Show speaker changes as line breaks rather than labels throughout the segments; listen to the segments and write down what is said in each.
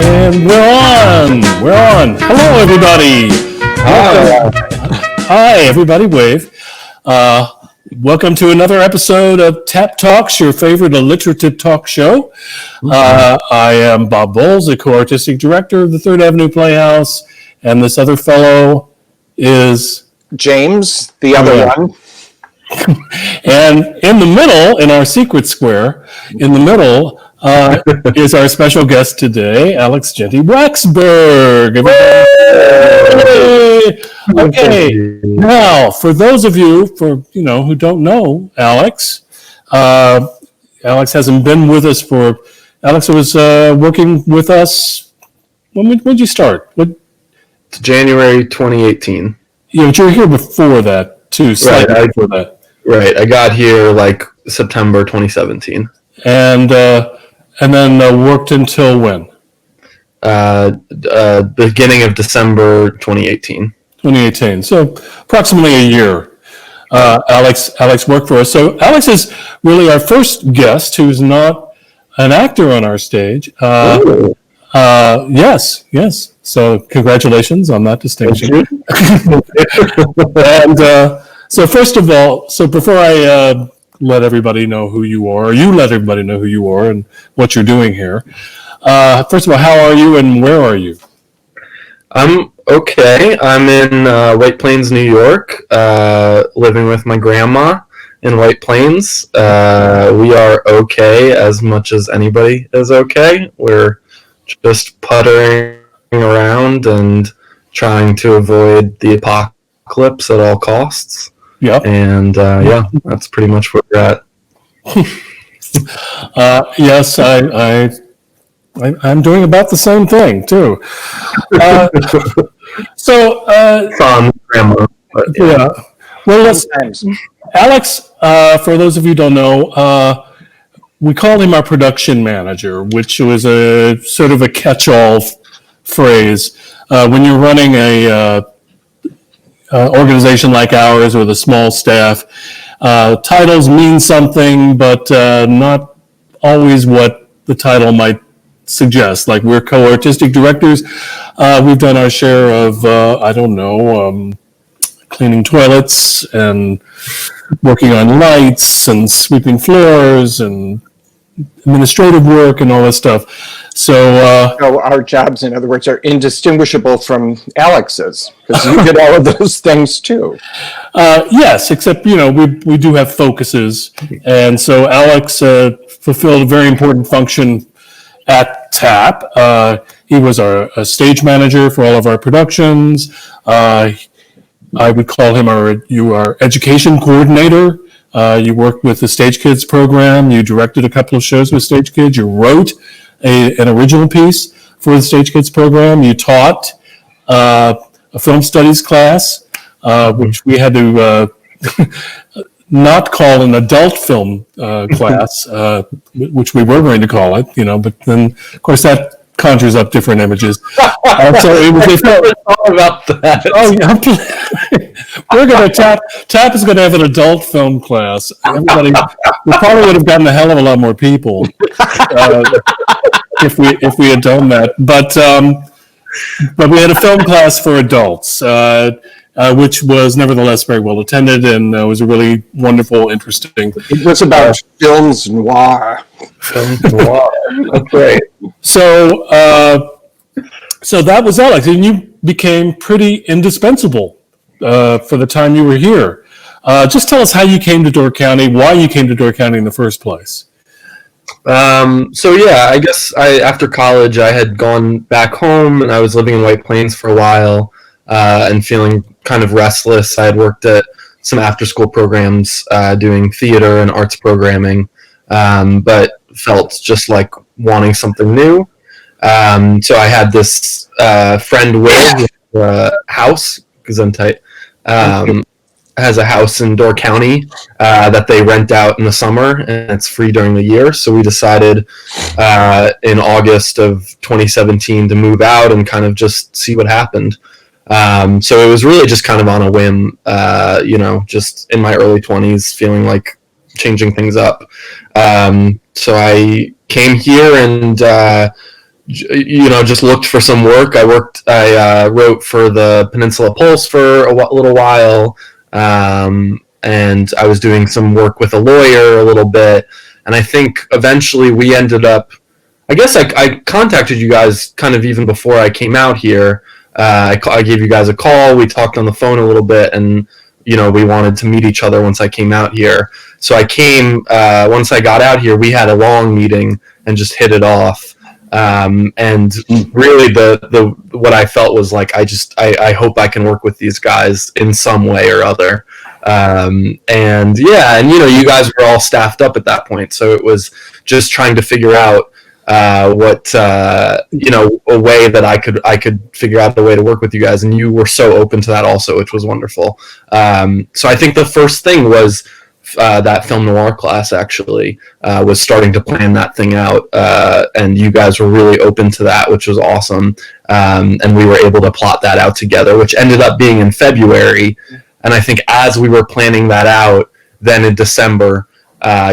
And we're on. Hello, everybody. Hi, everybody. Wave. Welcome to another episode of Tap Talks, your favorite alliterative talk show. I am Bob Bowles, the co-artistic director of the Third Avenue Playhouse, and this other fellow is
James, the other one.
And in the middle, in our secret square, in the middle, is our special guest today, Alex Genty Waksberg. Okay, now for those of you who don't know Alex, Alex hasn't been with us for. Alex was working with us. When did you start?
It's January 2018.
Yeah, but you were here before that too. Slightly before that.
Right, I got here like September 2017.
And then worked until when?
Beginning of December 2018.
2018. So approximately a year. Alex worked for us. So Alex is really our first guest who's not an actor on our stage. Yes. So congratulations on that distinction. And so first of all, before I let everybody know who you are, or you let everybody know who you are and what you're doing here. First of all, how are you and where are you?
I'm okay. I'm in White Plains, New York, living with my grandma in White Plains. We are okay as much as anybody is okay. We're just puttering around and trying to avoid the apocalypse at all costs.
Yep.
And that's pretty much where we're at.
Yes, I'm doing about the same thing too.
Fun, grandma. But,
yeah. Well, Alex, for those of you who don't know, we call him our production manager, which was a sort of a catch-all phrase. When you're running a organization like ours with a small staff, titles mean something, but not always what the title might suggest. Like, we're co-artistic directors. We've done our share of, cleaning toilets and working on lights and sweeping floors and administrative work and all that stuff. So
our jobs, in other words, are indistinguishable from Alex's, because you did all of those things too.
Yes, except we do have focuses, and so Alex fulfilled a very important function at TAP. He was a stage manager for all of our productions. I would call him our education coordinator. You worked with the Stage Kids program. You directed a couple of shows with Stage Kids. You wrote an original piece for the Stage Kids program. You taught a film studies class, which we had to not call an adult film class, which we were going to call it, but then, of course, that conjures up different images. So it was
all about that.
Oh, yeah. TAP is going to have an adult film class. Everybody, we probably would have gotten a hell of a lot more people if we had done that. But we had a film class for adults, which was nevertheless very well attended and was a really wonderful, interesting.
It was about films noir.
Films noir. That's right.
So that was Alex, and you became pretty indispensable for the time you were here. Just tell us how you came to Door County, why you came to Door County in the first place.
I guess after college I had gone back home and I was living in White Plains for a while and feeling kind of restless. I had worked at some after-school programs doing theater and arts programming, but felt just like wanting something new. So I had this friend Will, house, Genty, has a house in Door County that they rent out in the summer, and it's free during the year. So we decided in August of 2017 to move out and kind of just see what happened. So it was really just kind of on a whim, just in my early 20s, feeling like changing things up. So I came here and, just looked for some work. I wrote for the Peninsula Pulse for a little while, and I was doing some work with a lawyer a little bit. And I think eventually we ended up, I guess I contacted you guys kind of even before I came out here. I gave you guys a call. We talked on the phone a little bit, and we wanted to meet each other once I came out here. So I came once I got out here. We had a long meeting and just hit it off. And really, the what I felt was like I hope I can work with these guys in some way or other. You guys were all staffed up at that point, so it was just trying to figure out a way that I could figure out the way to work with you guys, and you were so open to that also, which was wonderful. So I think the first thing was that film noir class actually was starting to plan that thing out, and you guys were really open to that, which was awesome. And we were able to plot that out together, which ended up being in February. And I think as we were planning that out, then in December,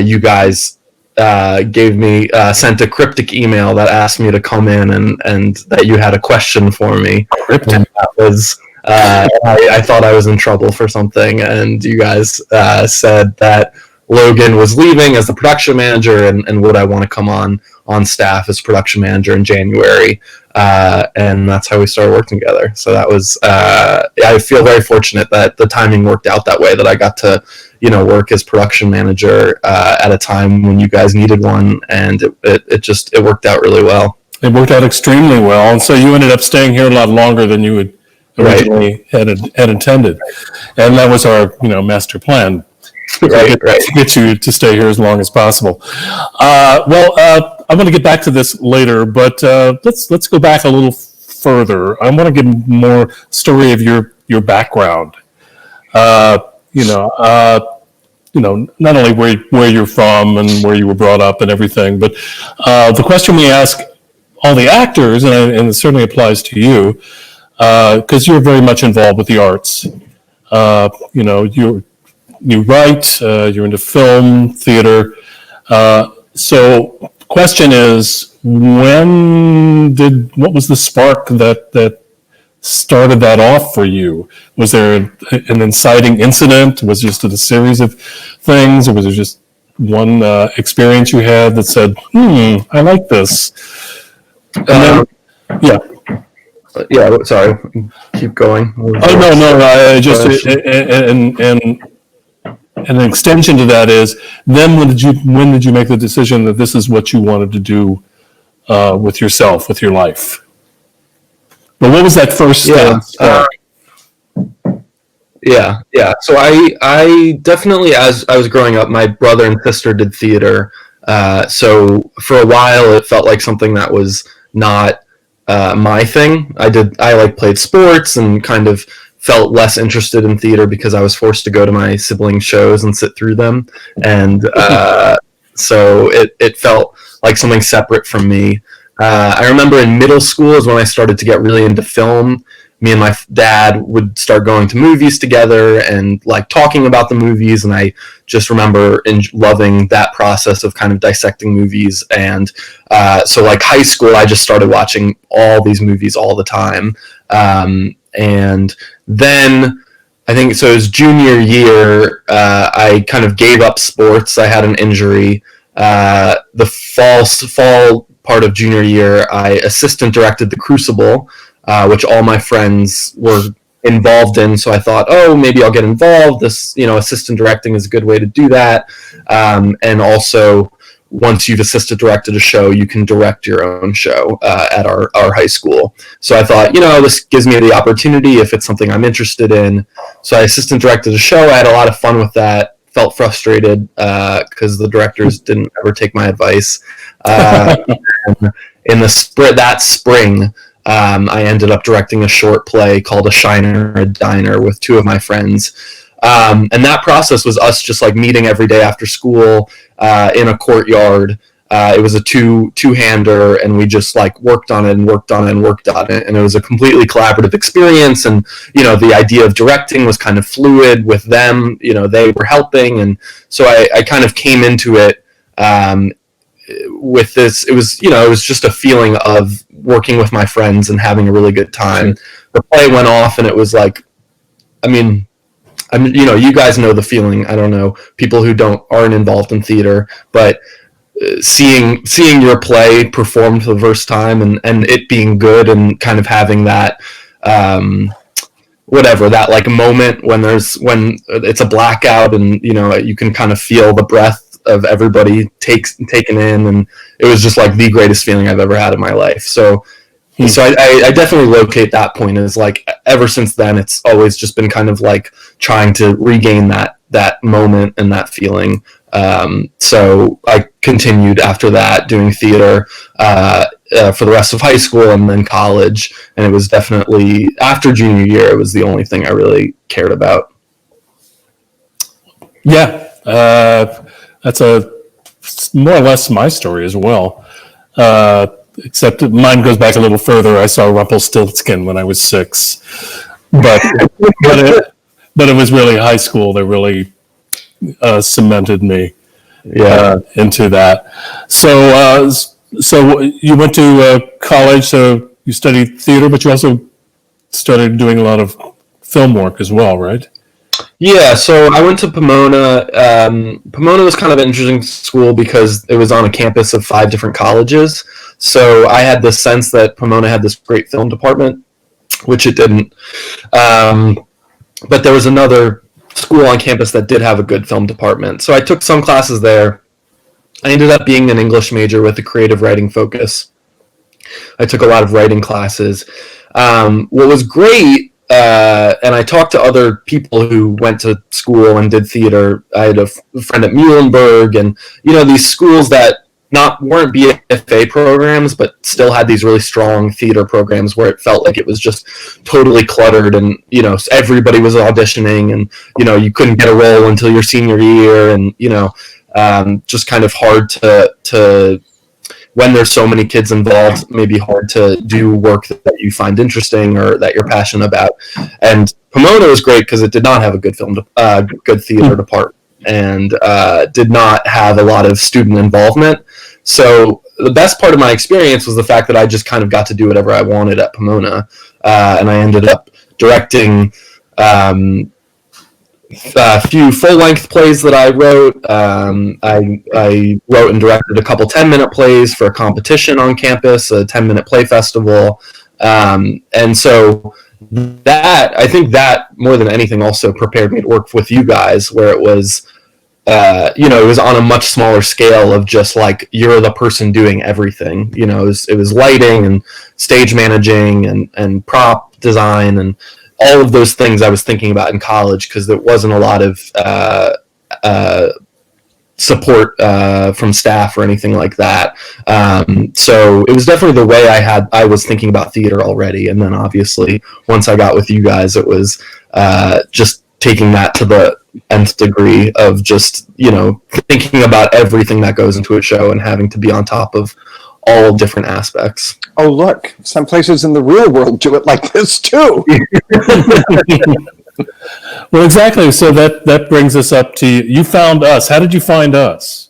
you guys sent a cryptic email that asked me to come in and that you had a question for me. And that was, I thought I was in trouble for something, and you guys said that Logan was leaving as the production manager, and would I want to come on staff as production manager in January, and that's how we started working together. So that was, I feel very fortunate that the timing worked out that way, that I got to work as production manager at a time when you guys needed one, and it worked out really well.
It worked out extremely well, and so you ended up staying here a lot longer than you would originally had intended, and that was our master plan.
Right.
To get you to stay here as long as possible. I'm going to get back to this later, but let's go back a little further. I want to give more story of your background. Not only where you're from and where you were brought up and everything, but the question we ask all the actors, and it certainly applies to you, because you're very much involved with the arts. You write, you're into film, theater. So question is, what was the spark that started that off for you? Was there an inciting incident? Was it just a series of things, or was it just one experience you had that said, I like this? And
Yeah, sorry. Keep going.
Oh, no. I just and an extension to that is, then when did you make the decision that this is what you wanted to do with yourself, with your life? But what was that first step?
So I definitely, as I was growing up, my brother and sister did theater. So for a while, it felt like something that was not my thing. I played sports and kind of felt less interested in theater because I was forced to go to my siblings' shows and sit through them, and so it felt like something separate from me. I remember in middle school is when I started to get really into film. Me and my dad would start going to movies together and talking about the movies, and I just remember loving that process of kind of dissecting movies. And so high school, I just started watching all these movies all the time. And then I think so. It was junior year. I kind of gave up sports. I had an injury. The fall part of junior year, I assistant directed The Crucible, which all my friends were involved in. So I thought, maybe I'll get involved. This, assistant directing is a good way to do that. And also, once you've assistant directed a show, you can direct your own show at our high school. So I thought, this gives me the opportunity if it's something I'm interested in. So I assistant directed a show. I had a lot of fun with that. Felt frustrated because the directors didn't ever take my advice. In that spring, I ended up directing a short play called A Shiner, a Diner with two of my friends. And that process was us just meeting every day after school in a courtyard It was a two-hander, and we just like worked on it and worked on it and worked on it, and it was a completely collaborative experience. And the idea of directing was kind of fluid with them. They were helping, and so I kind of came into it with this. It was just a feeling of working with my friends and having a really good time. The play went off, and it was like, you guys know the feeling. I don't know people who aren't involved in theater, but seeing your play performed for the first time and it being good and kind of having that that like moment when it's a blackout and you can kind of feel the breath of everybody taken in, and it was just like the greatest feeling I've ever had in my life. So I definitely locate that point as like ever since then it's always just been kind of like trying to regain that moment and that feeling. So I continued after that doing theater for the rest of high school and then college, and it was definitely after junior year it was the only thing I really cared about.
Yeah, that's more or less my story as well. Except mine goes back a little further. I saw Rumpelstiltskin when I was 6, but it was really high school that really cemented me into that. So you went to college, so you studied theater, but you also started doing a lot of film work as well, right?
Yeah, so I went to Pomona. Pomona was kind of an interesting school because it was on a campus of 5 different colleges. So I had this sense that Pomona had this great film department, which it didn't. But there was another school on campus that did have a good film department. So I took some classes there. I ended up being an English major with a creative writing focus. I took a lot of writing classes. What was great, and I talked to other people who went to school and did theater. I had a friend at Muhlenberg, and these schools that weren't BFA programs, but still had these really strong theater programs where it felt like it was just totally cluttered, and everybody was auditioning, and you couldn't get a role until your senior year, and just kind of hard to when there's so many kids involved, maybe hard to do work that you find interesting or that you're passionate about. And Pomona was great because it did not have a good good theater department, and did not have a lot of student involvement. So the best part of my experience was the fact that I just kind of got to do whatever I wanted at Pomona, and I ended up directing a few full-length plays that I wrote. I wrote and directed a couple 10-minute plays for a competition on campus, a 10-minute play festival. And so I think that more than anything also prepared me to work with you guys, where it was, it was on a much smaller scale of just like, you're the person doing everything. It was lighting and stage managing and prop design and all of those things I was thinking about in college, because there wasn't a lot of support from staff or anything like that. So it was definitely the way I was thinking about theater already. And then obviously once I got with you guys, it was just taking that to the nth degree of just, thinking about everything that goes into a show and having to be on top of all different aspects.
Oh, look, some places in the real world do it like this too.
Well, exactly. So that brings us up to you found us. How did you find us?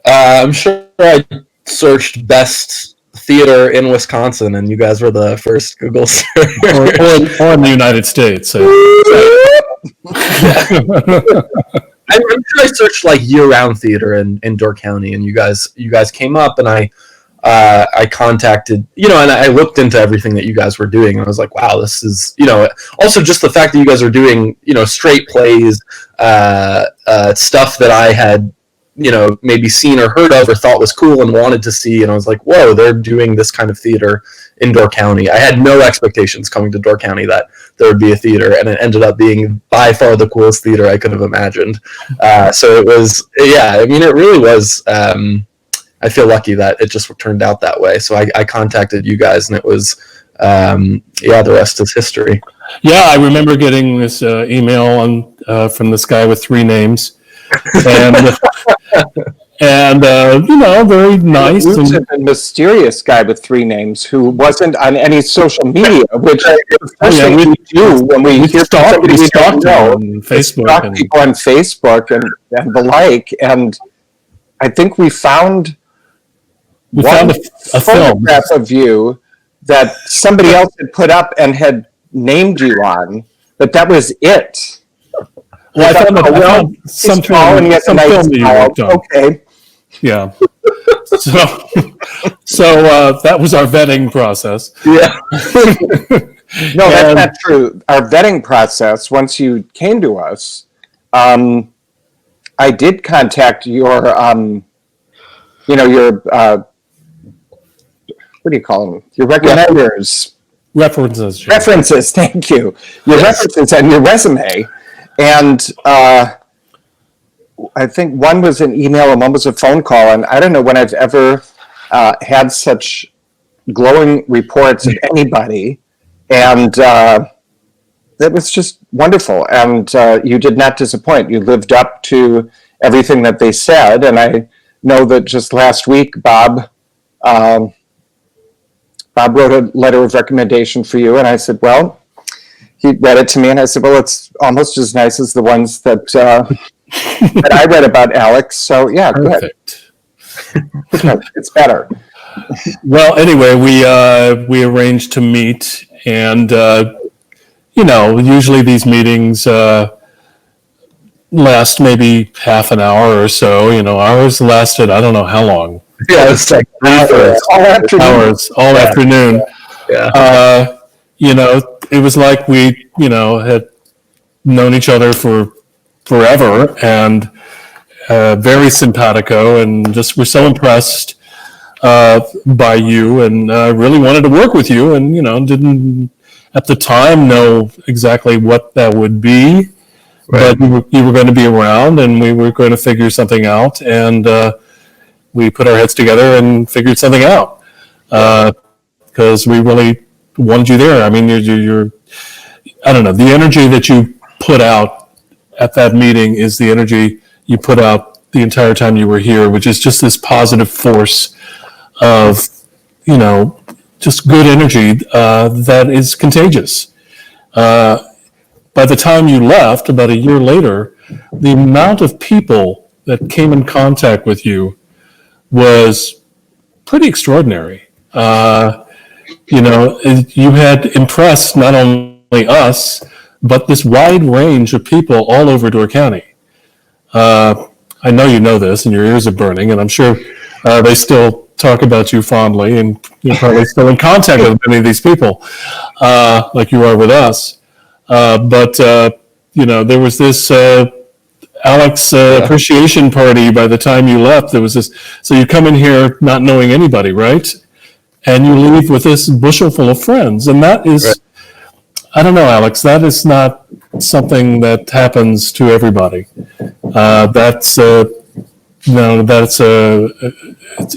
I'm sure I searched best theater in Wisconsin, and you guys were the first Google search.
or in the United States. So.
I'm sure I searched like year-round theater in Door County, and you guys came up, and I contacted, and I looked into everything that you guys were doing, and I was like, wow, this is, also just the fact that you guys are doing, straight plays, stuff that I had, maybe seen or heard of or thought was cool and wanted to see, and I was like, whoa, they're doing this kind of theater in Door County. I had no expectations coming to Door County that there would be a theater, and it ended up being by far the coolest theater I could have imagined. So it was, it really was, I feel lucky that it just turned out that way. So I contacted you guys, and it was, the rest is history.
Yeah, I remember getting this email from this guy with 3 names, and and very nice.
Elusive and mysterious guy with 3 names who wasn't on any social media, which the first thing we do when we hear from somebody we don't know,
on Facebook,
stalk people on Facebook and the like. And I think we found
a film
photograph of you that somebody else had put up and had named you on, but that was it.
Well, I found some film that you worked on.
Okay.
Yeah. So that was our vetting process.
Yeah.
No, that's not true. Our vetting process, once you came to us, I did contact your, what do you call them? Your recommenders.
References.
References, thank you. Your references and your resume. And I think one was an email and one was a phone call. And I don't know when I've ever had such glowing reports of anybody. And that was just wonderful. And you did not disappoint. You lived up to everything that they said. And I know that just last week, Bob wrote a letter of recommendation for you. And I said, well, he read it to me. And I said, well, it's almost as nice as the ones that that I read about Alex. So, yeah,
Perfect.
Good. It's better.
Well, anyway, we arranged to meet, and usually these meetings last maybe half an hour or so. Ours lasted I don't know how long.
Yeah, it's like
Hours.
All afternoon.
Yeah.
It was like we had known each other for forever, and very simpatico, and just were so impressed by you, and really wanted to work with you, and didn't at the time know exactly what that would be,
Right.
but you were going to be around, and we were going to figure something out, and we put our heads together and figured something out, because we really wanted you there. I mean, you're I don't know, the energy that you put out at that meeting is the energy you put out the entire time you were here, which is just this positive force of, just good energy that is contagious. By the time you left, about a year later, the amount of people that came in contact with you was pretty extraordinary. You had impressed not only us, but this wide range of people all over Door County. I know you know this, and your ears are burning, and I'm sure they still talk about you fondly, and you're probably still in contact with many of these people, like you are with us. But there was this Alex appreciation party by the time you left. There was this, so you come in here not knowing anybody, right? And you leave with this bushel full of friends, and that is, right. I don't know, Alex, that is not something that happens to everybody.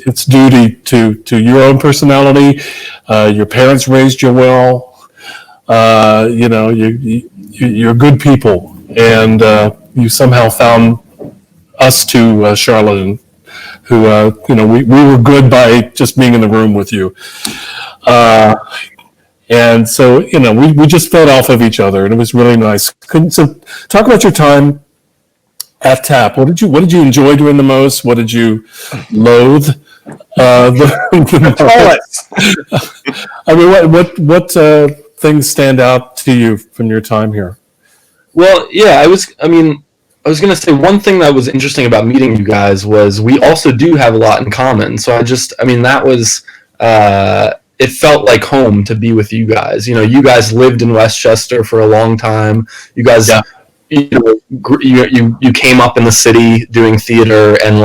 It's duty to your own personality. Your parents raised you well. You're good people, and you somehow found us two, Charlotte, who we were good by just being in the room with you. And so, we just fed off of each other, and it was really nice. So talk about your time at TAP. What did you enjoy doing the most? What did you loathe the most? I mean, what things stand out to you from your time here?
Well, yeah, I was going to say one thing that was interesting about meeting you guys was we also do have a lot in common. So that was, it felt like home to be with you guys. You guys lived in Westchester for a long time. You guys, you came up in the city doing theater, and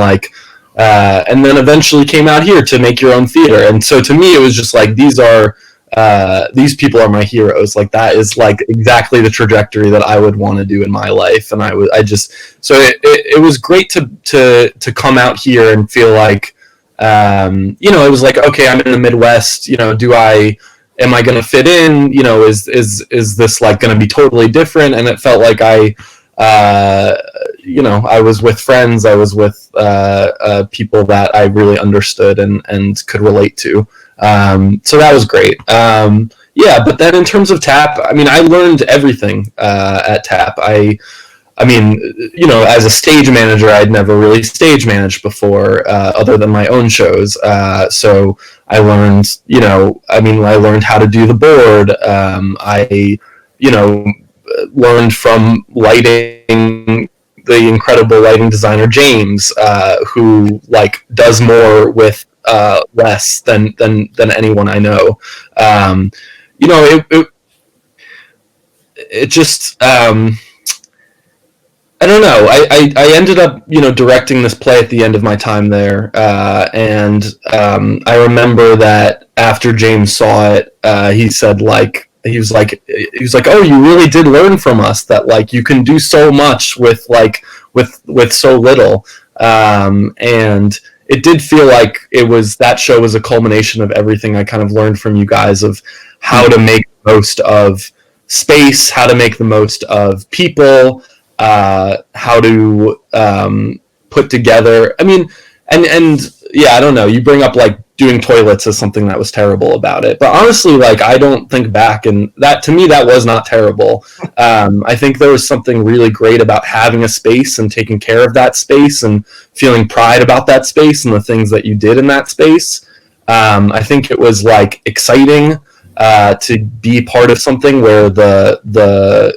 and then eventually came out here to make your own theater. And so to me, it was just like, these people are my heroes. Like, that is like exactly the trajectory that I would want to do in my life. And it was great to come out here and feel like, it was like, okay, I'm in the Midwest, am I going to fit in? Is this like going to be totally different? And it felt like I I was with friends, I was with people that I really understood and could relate to. So that was great. But then in terms of tap, I mean, I learned everything at tap. I mean, as a stage manager, I'd never really stage managed before, other than my own shows. So I learned, I learned how to do the board. I learned from lighting, the incredible lighting designer James, who does more with less than anyone I know. It just. I don't know. I ended up, directing this play at the end of my time there, and I remember that after James saw it, he said he was like, "Oh, you really did learn from us that you can do so much with so little," and it did feel like that show was a culmination of everything I kind of learned from you guys of how to make the most of space, how to make the most of people. How to put together. I mean, and I don't know. You bring up doing toilets as something that was terrible about it, but honestly, I don't think back, and that to me that was not terrible. I think there was something really great about having a space and taking care of that space and feeling pride about that space and the things that you did in that space. I think it was exciting to be part of something where the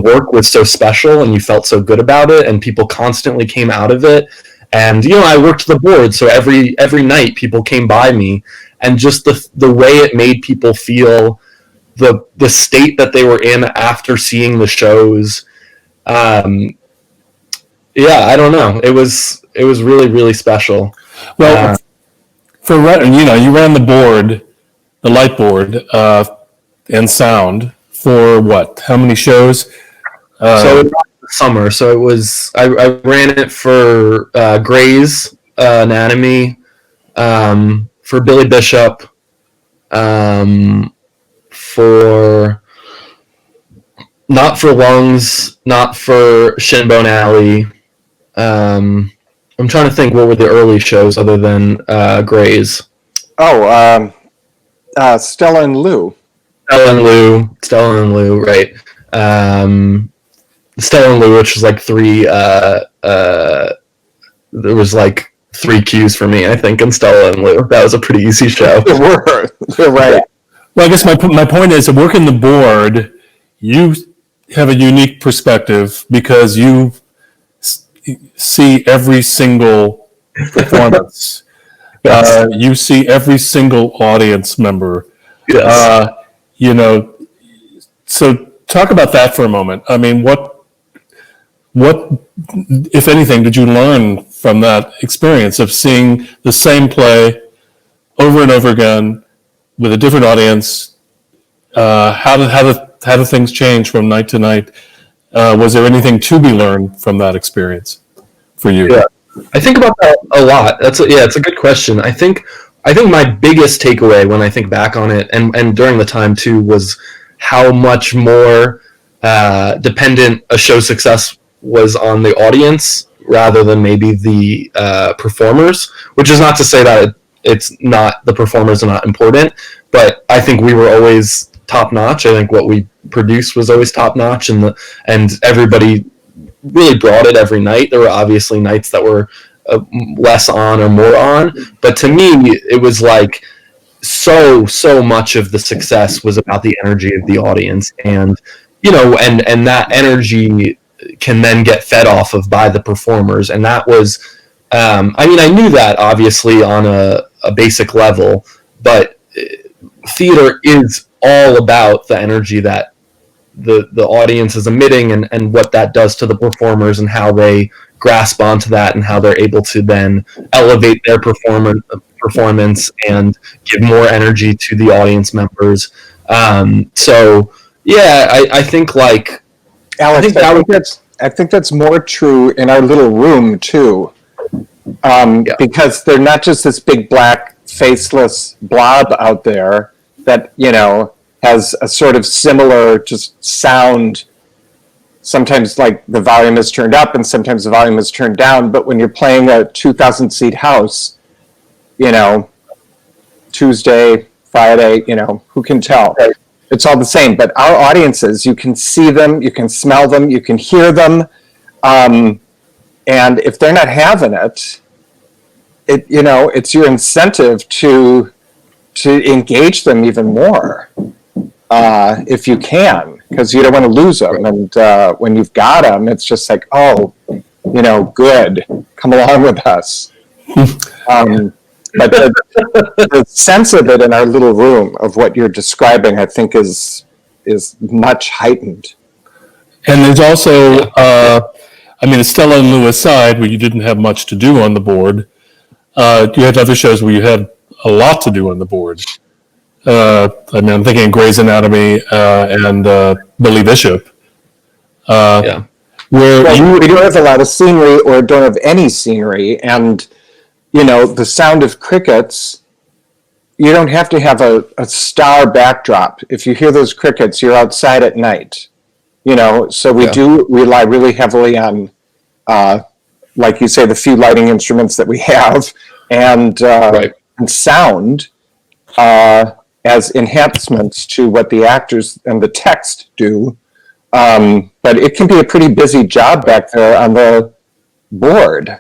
work was so special and you felt so good about it and people constantly came out of it. And, I worked the board. So every night people came by me and just the way it made people feel, the state that they were in after seeing the shows. I don't know. It was really, really special.
Well, you ran the board, the light board, and sound for what? How many shows?
So it was summer. So it was. I ran it for Grey's Anatomy, for Billy Bishop, for Not for Lungs, not for Shinbone Alley. I'm trying to think what were the early shows other than Grey's.
Oh, Stella and Lou.
Stella and Lou, right. Stella and Lou, which was three, there was 3 cues for me, I think, in Stella and Lou. That was a pretty easy show.
There were. You're right.
Well, I guess my point is that working the board, you have a unique perspective because you see every single performance.
Yes.
You see every single audience member.
Yes.
So talk about that for a moment. I mean, what, if anything, did you learn from that experience of seeing the same play over and over again with a different audience? How do things change from night to night? Was there anything to be learned from that experience for you?
Yeah, I think about that a lot. It's a good question. I think my biggest takeaway when I think back on it, and during the time too, was how much more dependent a show's success was on the audience rather than maybe the performers. Which is not to say that it's not, the performers are not important, but I think we were always top notch. I think what we produced was always top notch, and everybody really brought it every night. There were obviously nights that were less on or more on, but to me it was so much of the success was about the energy of the audience, and and that energy can then get fed off of by the performers. And that was I knew that obviously on a basic level, but theater is all about the energy that the audience is emitting, and what that does to the performers and how they grasp onto that and how they're able to then elevate their performance and give more energy to the audience members. I think
Alex, I think that's more true in our little room too, because they're not just this big black faceless blob out there that has a sort of similar just sound sometimes like the volume is turned up and sometimes the volume is turned down. But when you're playing a 2,000 seat house, you know, Tuesday, Friday, you know, who can tell? It's all the same. But our audiences, you can see them, you can smell them, you can hear them. And if they're not having it, you know, it's your incentive to engage them even more, if you can, because you don't want to lose them. And when you've got them, it's just like, oh, you know, good, come along with us. But the sense of it in our little room of what you're describing, I think, is much heightened.
And there's also, I mean, Estella and Lou aside, where you didn't have much to do on the board, you had other shows where you had a lot to do on the board. I mean, I'm thinking Grey's Anatomy and Billy Bishop.
Yeah.
Where we don't have a lot of scenery or don't have any scenery. And, you know, the sound of crickets, you don't have to have a star backdrop. If you hear those crickets, you're outside at night. You know, so we do rely really heavily on, like you say, the few lighting instruments that we have and sound as enhancements to what the actors and the text do. But it can be a pretty busy job back there on the board.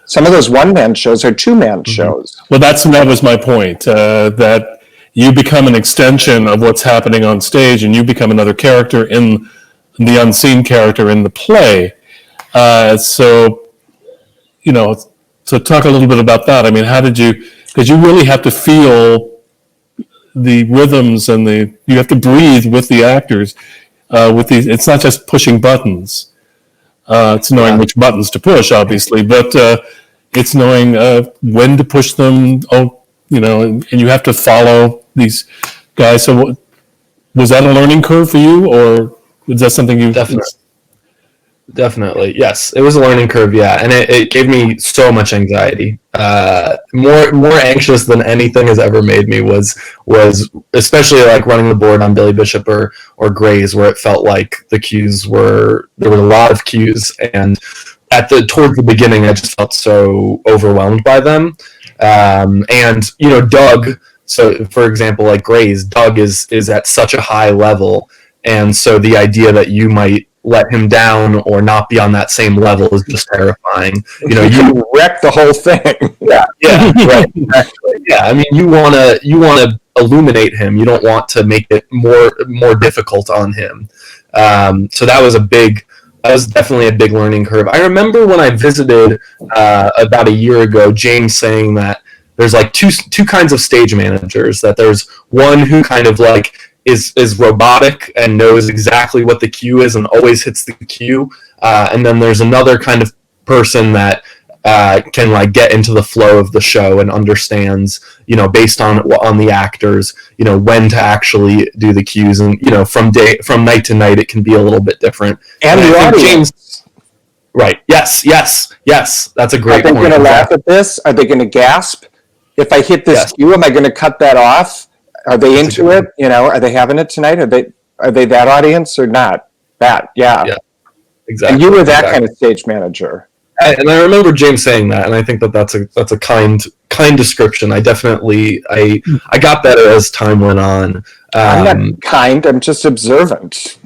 Some of those one-man shows are two-man shows.
Well, that was my point, that you become an extension of what's happening on stage and you become another character in the unseen character in the play. So, you know, so talk a little bit about that. I mean, how did you, because you really have to feel the rhythms and you have to breathe with the actors, with these, it's not just pushing buttons. It's knowing which buttons to push, obviously, but it's knowing when to push them, you know, and you have to follow these guys. So was that a learning curve for you, or is that something you...
Definitely. Yes. It was a learning curve. Yeah. And it gave me so much anxiety. More anxious than anything has ever made me was especially like running the board on Billy Bishop or Grey's, where it felt like there were a lot of cues, and towards the beginning, I just felt so overwhelmed by them. And, you know, Doug, so for example, like Grey's, Doug is at such a high level. And so the idea that you might let him down or not be on that same level is just terrifying. You know,
you wreck the whole thing.
Yeah, right. Exactly. Yeah, I mean, you wanna illuminate him. You don't want to make it more difficult on him. So that was definitely a big learning curve. I remember when I visited about a year ago, James saying that there's like two kinds of stage managers. That there's one who kind of like is robotic and knows exactly what the cue is and always hits the cue. And then there's another kind of person that can like get into the flow of the show and understands, you know, based on the actors, you know, when to actually do the cues. And, you know, from night to night, it can be a little bit different.
And the audience.
Right. Yes. That's a great point.
Are they going to laugh at this? Are they going to gasp? If I hit this cue, am I going to cut that off? Are they into it? You know, are they having it tonight? Are they that audience or not? Yeah, exactly. And you were that kind of stage manager.
And I remember James saying that, and I think that's a kind description. I definitely I got better as time went on.
I'm not kind. I'm just observant.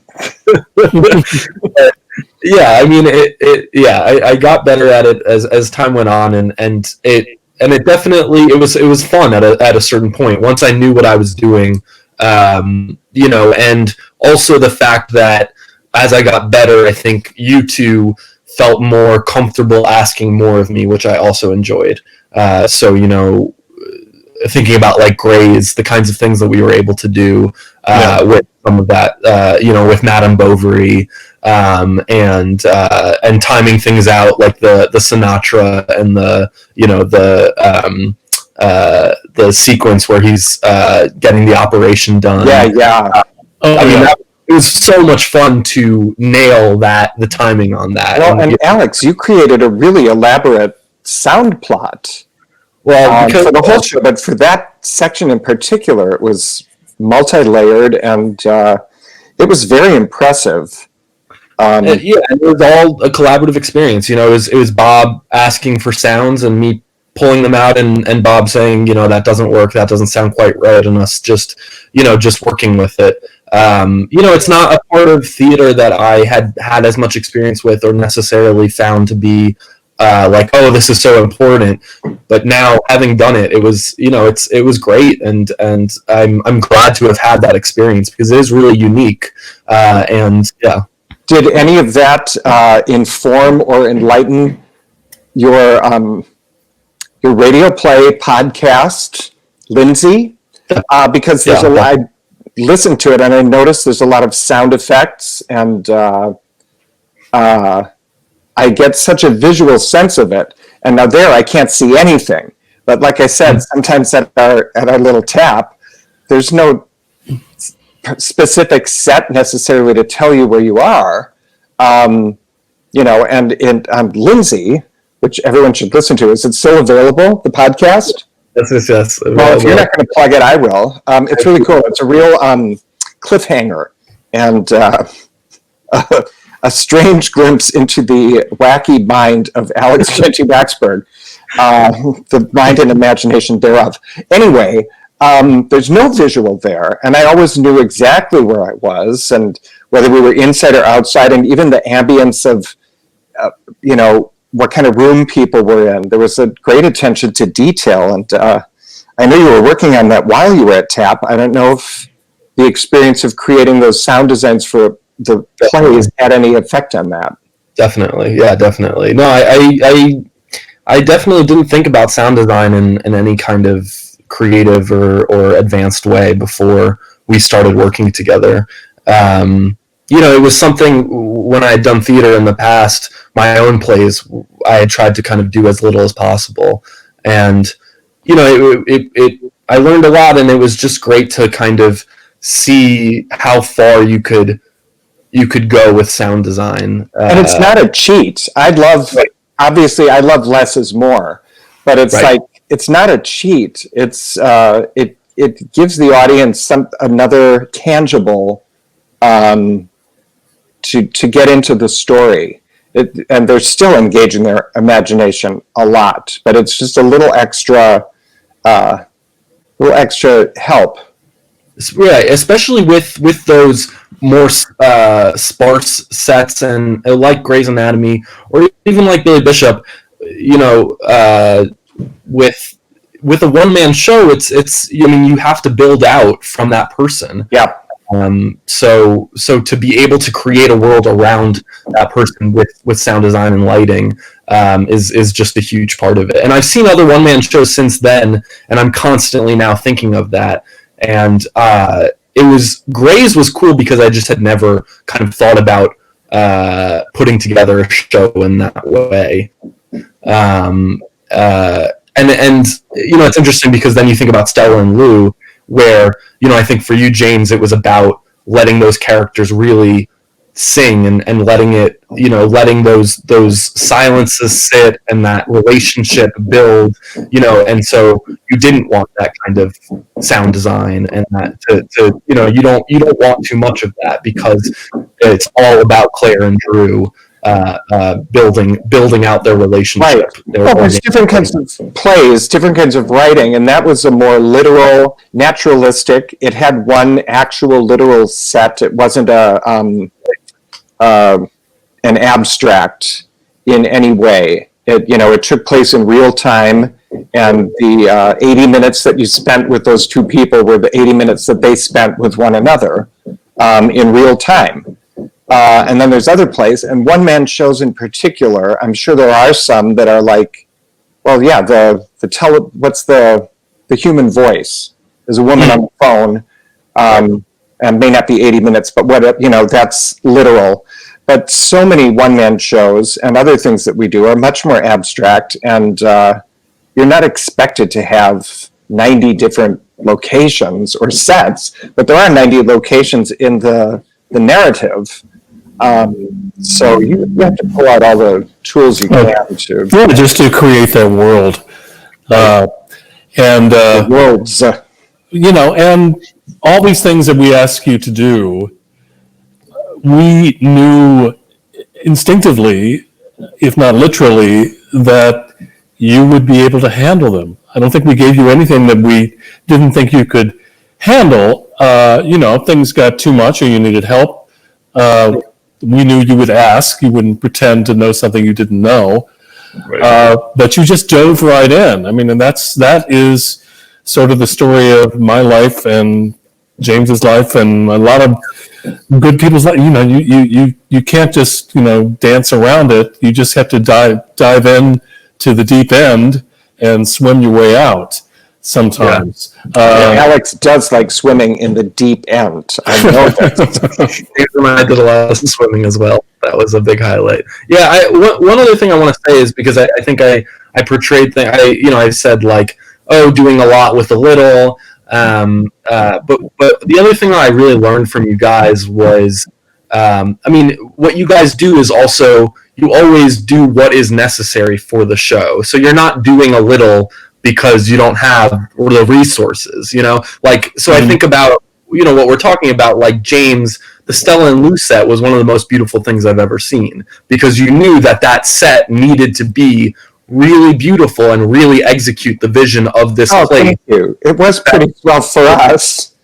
Yeah, I mean I got better at it as time went on, and it definitely it was fun at a certain point once I knew what I was doing, you know, and also the fact that as I got better, I think you two felt more comfortable asking more of me, which I also enjoyed. So, you know, thinking about like Grey's, the kinds of things that we were able to do with some of that, you know, with Madame Bovary, and timing things out, like the Sinatra and the sequence where he's getting the operation done. It was so much fun to nail the timing on that.
Well, and Alex, you created a really elaborate sound plot. Well, for the whole show, but for that section in particular, it was multi-layered, and it was very impressive.
Yeah, and it was all a collaborative experience. It was Bob asking for sounds and me pulling them out, and Bob saying, that doesn't work, that doesn't sound quite right, and us just working with it. It's not a part of theater that I had as much experience with or necessarily found to be like, oh, this is so important. But now, having done it, it was it was great, and I'm glad to have had that experience because it is really unique. And yeah.
Did any of that inform or enlighten your radio play podcast, Lindsay? Because there's a lot. I listened to it and I noticed there's a lot of sound effects, and I get such a visual sense of it. And now there, I can't see anything. But like I said, sometimes at our little tap, there's no specific set necessarily to tell you where you are. And on Lindsay, which everyone should listen to, is it still available, the podcast?
Yes.
Well, if you're not going to plug it, I will. It's really cool. It's a real cliffhanger and a strange glimpse into the wacky mind of Alex Genty Waksberg, the mind and imagination thereof. Anyway, there's no visual there, and I always knew exactly where I was and whether we were inside or outside, and even the ambience of, what kind of room people were in. There was a great attention to detail, and I know you were working on that while you were at TAP. I don't know if the experience of creating those sound designs for the plays had any effect on that.
Definitely, yeah, definitely. No, I definitely didn't think about sound design in any kind of creative or advanced way before we started working together. It was something when I had done theater in the past, my own plays, I had tried to kind of do as little as possible. And, I learned a lot, and it was just great to kind of see how far you could go with sound design.
And it's not a cheat. Obviously I love less is more, but it's
right.
like, it's not a cheat. It's, it gives the audience another tangible, to get into the story. And they're still engaging their imagination a lot, but it's just a little extra help.
Right, especially with those more sparse sets, and like Grey's Anatomy, or even like Billy Bishop, with a one-man show, it's you have to build out from that person.
Yeah.
So to be able to create a world around that person with sound design and lighting is just a huge part of it. And I've seen other one-man shows since then, and I'm constantly now thinking of that. And Grey's was cool because I just had never kind of thought about putting together a show in that way. And it's interesting because then you think about Stella and Lou, where, I think for you, James, it was about letting those characters really sing and letting it, letting those silences sit and that relationship build, and so you didn't want that kind of sound design, and that to you don't want too much of that because it's all about Claire and Drew building out their relationship.
Right. Well, there's different kinds of plays, different kinds of writing, and that was a more literal, naturalistic. It had one actual literal set. It wasn't an abstract in any way. It took place in real time, and the 80 minutes that you spent with those two people were the 80 minutes that they spent with one another in real time. And then there's other plays, and one-man shows in particular. I'm sure there are some that are like, well, yeah, what's the human voice? There's a woman on the phone, and may not be 80 minutes, but that's literal. But so many one-man shows and other things that we do are much more abstract, and you're not expected to have 90 different locations or sets, but there are 90 locations in the narrative. So you have to pull out all the tools you can to...
Yeah, just to create that world. And
worlds.
And all these things that we ask you to do, we knew instinctively, if not literally, that you would be able to handle them. I don't think we gave you anything that we didn't think you could handle. Things got too much or you needed help. We knew you would ask. You wouldn't pretend to know something you didn't know.
Right.
But you just dove right in. I mean, and that is sort of the story of my life and James's life and a lot of good people's life. You can't just dance around it. You just have to dive in to the deep end and swim your way out sometimes.
Alex does like swimming in the deep end. I know that.
I did a lot of swimming as well. That was a big highlight. Yeah, one other thing I want to say is because I think I portrayed things. I said like, oh, doing a lot with a little. But the other thing that I really learned from you guys was, what you guys do is also you always do what is necessary for the show. So you're not doing a little because you don't have the resources, I think about, what we're talking about, like James, the Stella and Lou set was one of the most beautiful things I've ever seen because you knew that set needed to be really beautiful and really execute the vision of this place.
Thank you. It was pretty well for us.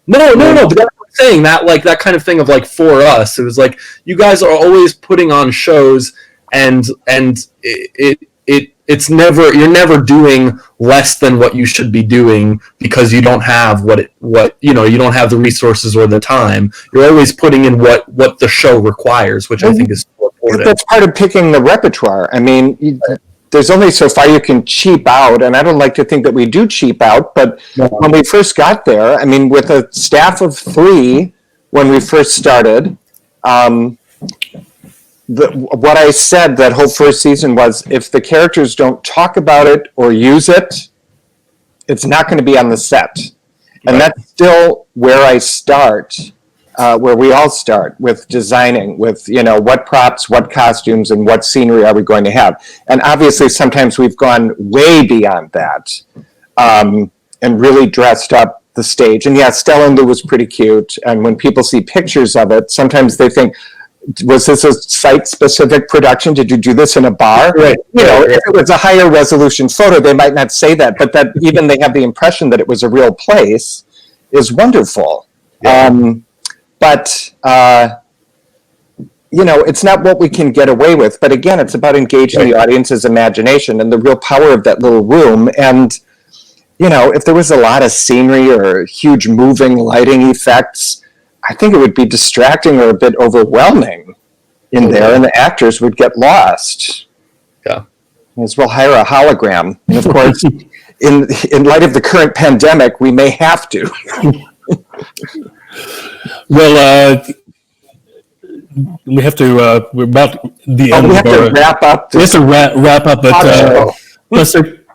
No, but that's what I'm saying, that kind of thing of like for us. It was like you guys are always putting on shows and it's never, you're never doing less than what you should be doing because you don't have you don't have the resources or the time. You're always putting in what the show requires, which I think is so important.
That's part of picking the repertoire. I mean, there's only so far you can cheap out, and I don't like to think that we do cheap out, but when we first got there, I mean, with a staff of 3 when we first started, what I said that whole first season was, if the characters don't talk about it or use it, it's not going to be on the set. And that's still where I start, where we all start with designing, with, what props, what costumes, and what scenery are we going to have. And obviously, sometimes we've gone way beyond that and really dressed up the stage. And yeah, Stella and Lou was pretty cute. And when people see pictures of it, sometimes they think, was this a site-specific production? Did you do this in a bar?
Right.
If it was a higher resolution photo, they might not say that, but that even they have the impression that it was a real place is wonderful.
Yeah.
It's not what we can get away with. But again, it's about engaging the audience's imagination and the real power of that little room. And, if there was a lot of scenery or huge moving lighting effects, I think it would be distracting or a bit overwhelming in there, and the actors would get lost.
Yeah.
As well hire a hologram. And of course, in light of the current pandemic, we may have to.
Well, we have to. We're about the end.
We have to wrap up.
We have to wrap up, but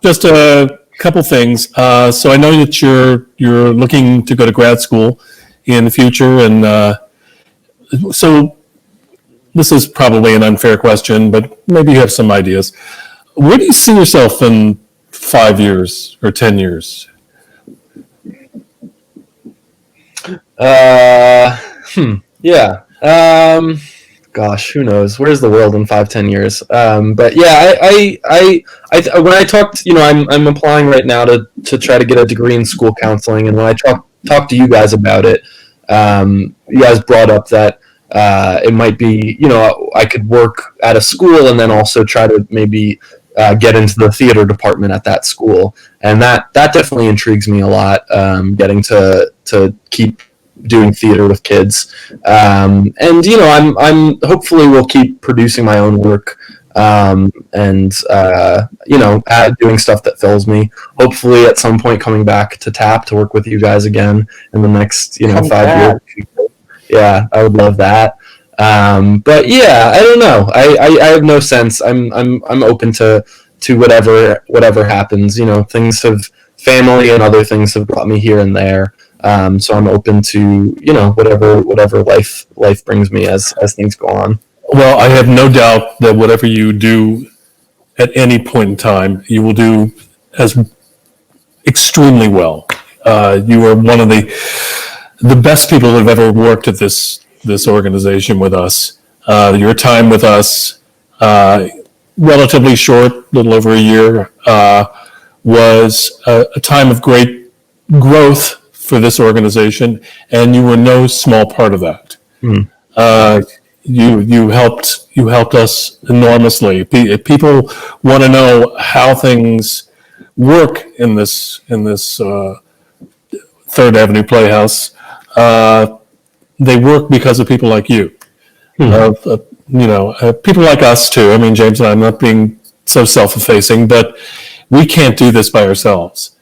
just a couple things. So I know that you're looking to go to grad school in the future, and so this is probably an unfair question, but maybe you have some ideas. Where do you see yourself in 5 years or 10 years?
Yeah. Gosh, who knows? Where's the world in 5-10 years? But yeah, I when I talked, I'm applying right now to try to get a degree in school counseling, and when I talked to you guys about it, you guys brought up that it might be, I could work at a school and then also try to maybe get into the theater department at that school, and that definitely intrigues me a lot. Getting to keep doing theater with kids, and I'm hopefully will keep producing my own work, and doing stuff that fills me. Hopefully, at some point, coming back to TAP to work with you guys again in the next 5 years. Yeah, I would love that. But yeah, I don't know. I have no sense. I'm open to whatever happens. Family and other things have brought me here and there. So I'm open to whatever life brings me as things go on.
Well, I have no doubt that whatever you do at any point in time, you will do as extremely well. You are one of the best people who have ever worked at this organization with us. Your time with us, relatively short, little over a year, was a time of great growth for this organization, and you were no small part of that. You helped us enormously. If people want to know how things work in this Third Avenue Playhouse, they work because of people like you. People like us too. I mean, James and I'm not being so self-effacing, but we can't do this by ourselves.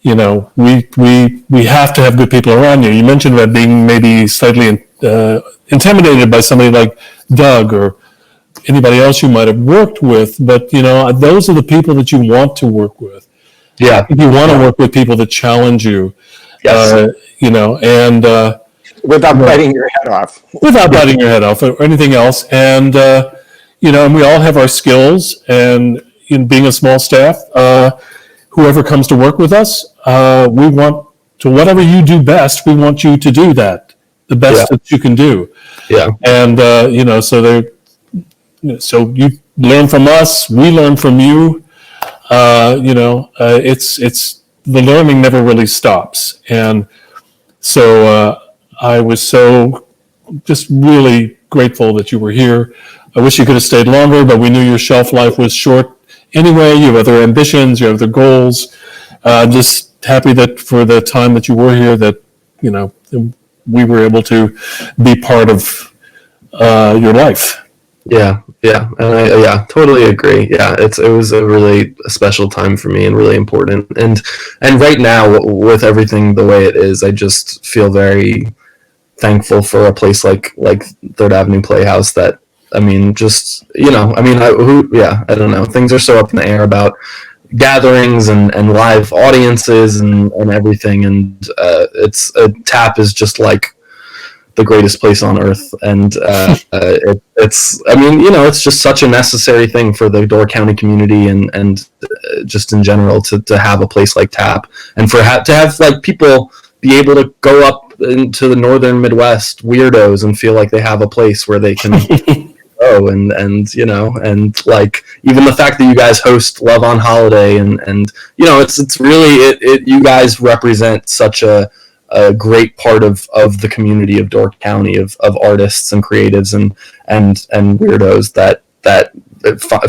We have to have good people around you. You mentioned about being maybe slightly intimidated by somebody like Doug or anybody else you might have worked with, but those are the people that you want to work with.
Yeah,
You want to work with people that challenge you.
Yes.
Without biting your head off.
Without biting your head off or anything else. And, and we all have our skills, and in being a small staff, whoever comes to work with us, we want to, whatever you do best, we want you to do that, the best that you can do.
Yeah.
And, so you learn from us, we learn from you. It's the learning never really stops. And so I was so just really grateful that you were here. I wish you could have stayed longer, but we knew your shelf life was short anyway. You have other ambitions, you have other goals. Just happy that for the time that you were here, that we were able to be part of your life.
Yeah, and I totally agree. Yeah, it was a really special time for me and really important. And right now, with everything the way it is, I just feel very thankful for a place like Third Avenue Playhouse. That I don't know. Things are so up in the air about gatherings and live audiences and everything, and TAP is just like the greatest place on earth, and it's just such a necessary thing for the Door County community and just in general to have a place like TAP, and to have like people be able to go up into the northern Midwest weirdos and feel like they have a place where they can go, and like even the fact that you guys host Love on Holiday and it's really you guys represent such a great part of the community of Door County of artists and creatives and weirdos that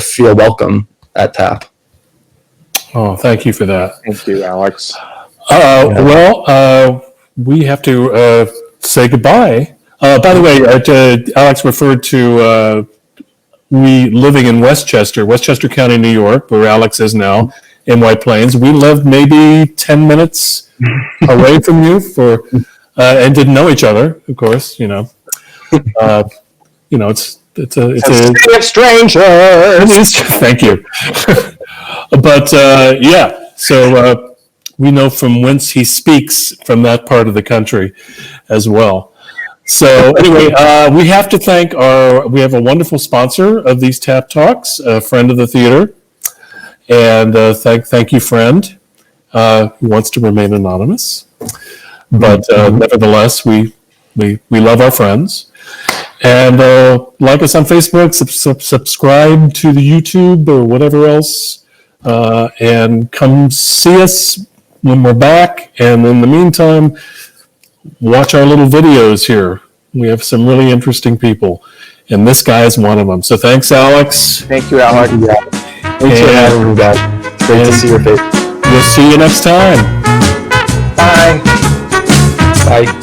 feel welcome at TAP.
Oh, thank you for that.
Thank you, Alex.
We have to say goodbye. By the way, Alex referred to we living in Westchester County, New York, where Alex is now, in White Plains. We lived maybe 10 minutes away from you and didn't know each other, of course. It's a
City of strangers.
Thank you. But so we know from whence he speaks from that part of the country as well. So anyway, we have to thank we have a wonderful sponsor of these TAP Talks, a friend of the theater. And thank you, friend, who wants to remain anonymous. But nevertheless, we love our friends. And like us on Facebook, subscribe to the YouTube or whatever else, and come see us when we're back. And in the meantime, watch our little videos here. We have some really interesting people, and this guy is one of them. So thanks, Alex.
Thank you, Alex.
Thanks for having me, guys. It's great to see your face.
We'll see you next time.
Bye.
Bye.